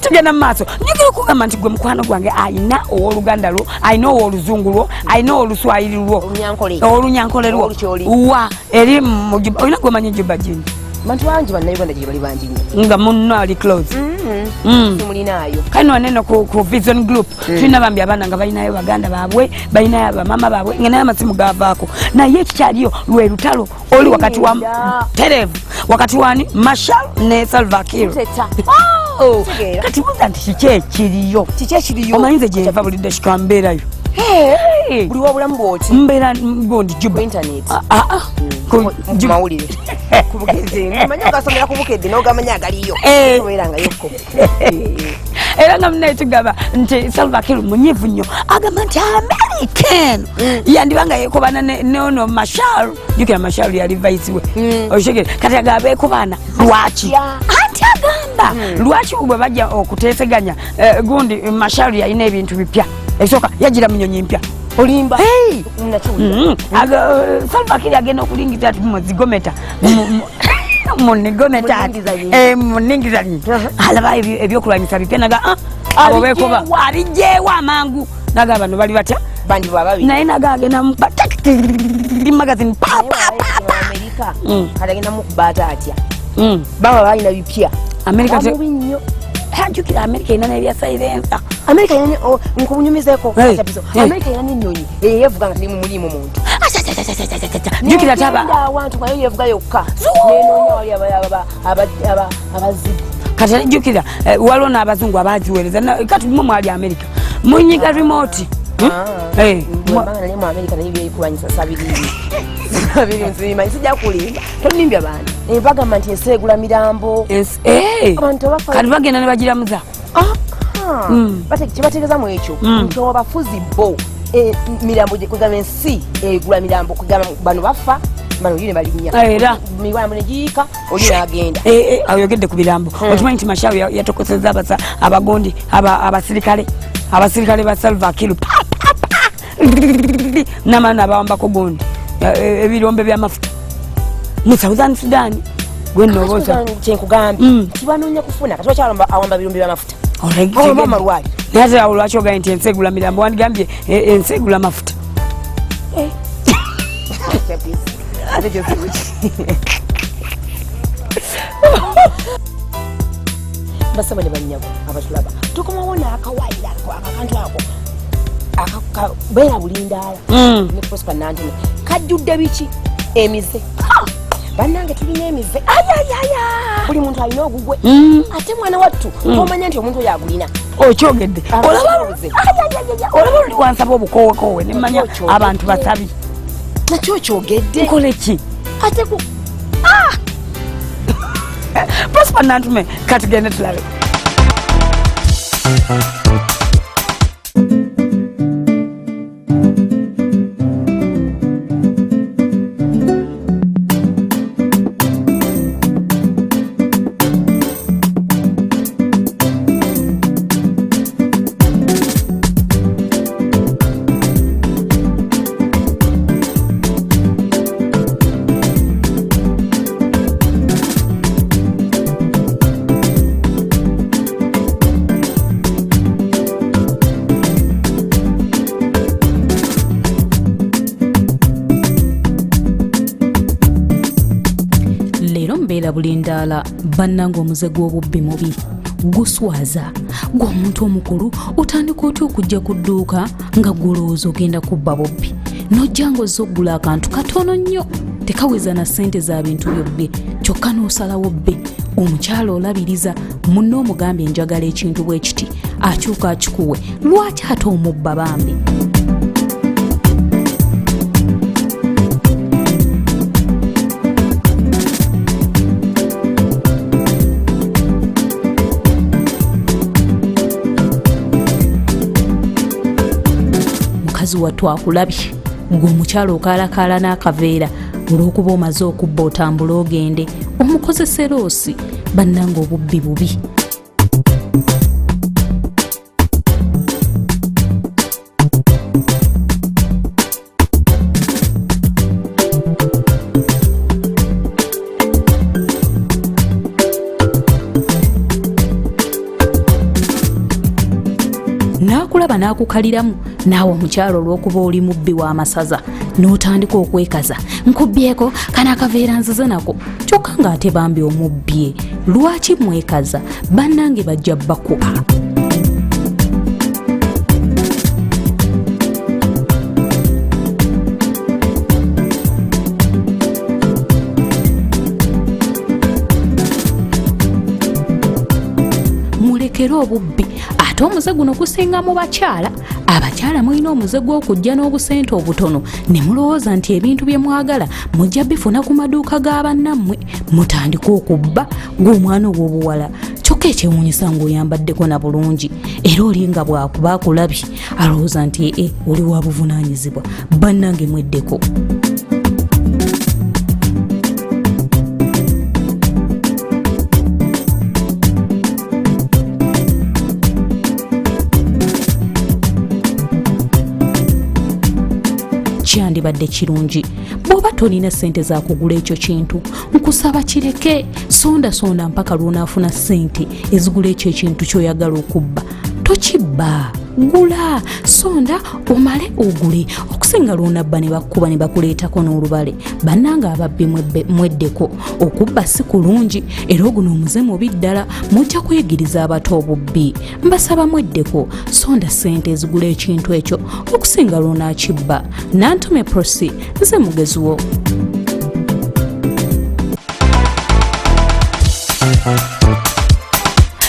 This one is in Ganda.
tugenda mu maaso njagala okugamba nti gwe mukwano gwange ayina owooluganda lwo ayina owooluzungu lwo ayina oluswayiri lwo olunyankole lwo wa eri olina gwemanyi juba jini bantu bangi bannayuganda gye bali bangi nga munno ali close mulinayo kano waneno ku vision group tulina bambi abaana nga balinayo baganda baabwe balinayo bamama baabwe nga naye amasimu gavaako naye ekikyaliyo lwe lutalo oli wakati wa terevu wakati wani Machar ne Salva Kiir kati buuza nti kiki ekiriyo omanyize gye nva bulidde kika mbeerayo buli wabulamu bwoti mbeera gondi juba internet ku mawulire ku bugezi manya gasomera ku bukedde n'ogamanya agaliyo obeeranga yokko era nga munaye tugamba nti Salva Kiir munyiivu nnyo agamba nti American yandibanga yeekobana neono Machar jukira Machar yali vice we oshegere kati agamba beekobana lwaki anti agamba lwaki bwe bajja okuteeseganya gundi Machar yalina ebintu bipya ekisooka yagira munyonyi mpya olimba Salva Kiir agenda okulingiza ati muzigometa muningizanyi alaba ebyokulwanyisa bipya naga abo beekoba alijjeewo amangu naga bano bali batya bandi bababi naye naga agenda magazine Amerika atagenda mukubaata atya baba balina bipya Amerika hajukira Amerika ina nebya silencer Amerika yana nkunyumizeko Amerika yana nyonyi yevuga ngati mulimu muntu jukira taba abantu bayo yevuga yokka nenonya wali abazibu kati jukira walona abazungu abaziwereza kati mwe mwali Amerika munyiga remote mbanga ne mu Amerika nayo yekulanyisa sabiri nzima sijja kulimba tonimbya bana embaga manti esegula mirambo abantu bafa kati bagenda ne bagiramuza bate kibategeza mu ekyo nto bafuzi bo mirambo gye kugamba ensi egula mirambo kugamba bano bafa bano yine balinya era miwambo ne jiika oli agenda ayogedde ku birambo okimanyi nti Machar yatokoseza abagondi abasirikale ba Salva Kiir namana abawambako gondi ebirombe by'amafuta mu Southern Sudan gwenoboza kyenkugambye kibanonya kufuna kati bakyalamba awamba birombe by'amafuta malwali naye awo lwaki ogaye nti ensegula mirambo wandigambye ensegula mafuta basaba ne banyabo abatulaba tukomawona akawaira akantu ako Beera Bulindaala ne Prosper Nantime kajjudde biki emize bannange tulina emize buli muntu alina ogugwe ate mwana wattu omanya nti omuntu oyo agulina okyogedde olaba oli wansaba obukowekowe nemanya abantu basabi nakyo kyogedde nkole ki ate ku Prosper Nantime kati gende tulabe Beera Bulindaala bannange omuze gw'obubbi mubi guswaza gw'omuntu omukulu otandika otya okujja ku dduuka nga gulowooza ogenda kubba bubbi n'ojja ng'ozza okugula akantu katono nnyo tekaweza na ssente za bintu byobbe kyokka n'osalawo bbe omukyala olabiriza munno omugambye njagala ekintu bwe kiti akyuka akikuwe lwaki ate omubba bambi wattu akulabye ng'omukyala okaalakaala n'akaveera olw'okuba omaze okubba otambula ogende omukozese loosi bannanga obubbi bubi n'akulaba n'akukaliramu naawe omukyalo olw'okuba oli mubbi w'amasaza n'otandika okwekaza nkubbyeko kana akaveera nzize nako kyokka ng'ate bambi omubbye. Lwaki mwekaza? Bannange bajja bakuba. Mulekere obubbi. Ate omuze guno gusinga mu bakyala. Abakyala mulina omuze gw'okujja n'obusente obutono ne mulowooza nti ebintu bye mwagala mujja bifuna ku maduuka ga bannammwe mutandika okubba ng'omwana ow'obuwala. Kyokka ekyewuunyisa ng'oyambaddeko na bulungi era oli nga bw'akuba akulabye alowooza nti oli wa buvunaanyizibwa. Bannange mweddeko. Kyandibadde kirungi bw'oba tolina ssente za kugula ekyo kintu nkusaba kireke. Sonda mpaka lw'onaafuna ssente ezigula ekyo ekintu ky'oyagala okubba. Tokibba, gula sonda omale ogule. Okusinga lw'onabba ne bakkuba ne bakuleetako n'olubale. Bannanga ababbi mweddeko. Okubba si kulungi era oguno omuze mubi ddala. Mujja kuyigiriza abato obubbi. Mbasaba mweddeko sonda ssente ezigula ekintu ekyo okusinga lw'onaakibba. Nantume Prosi, nze mugezi wo.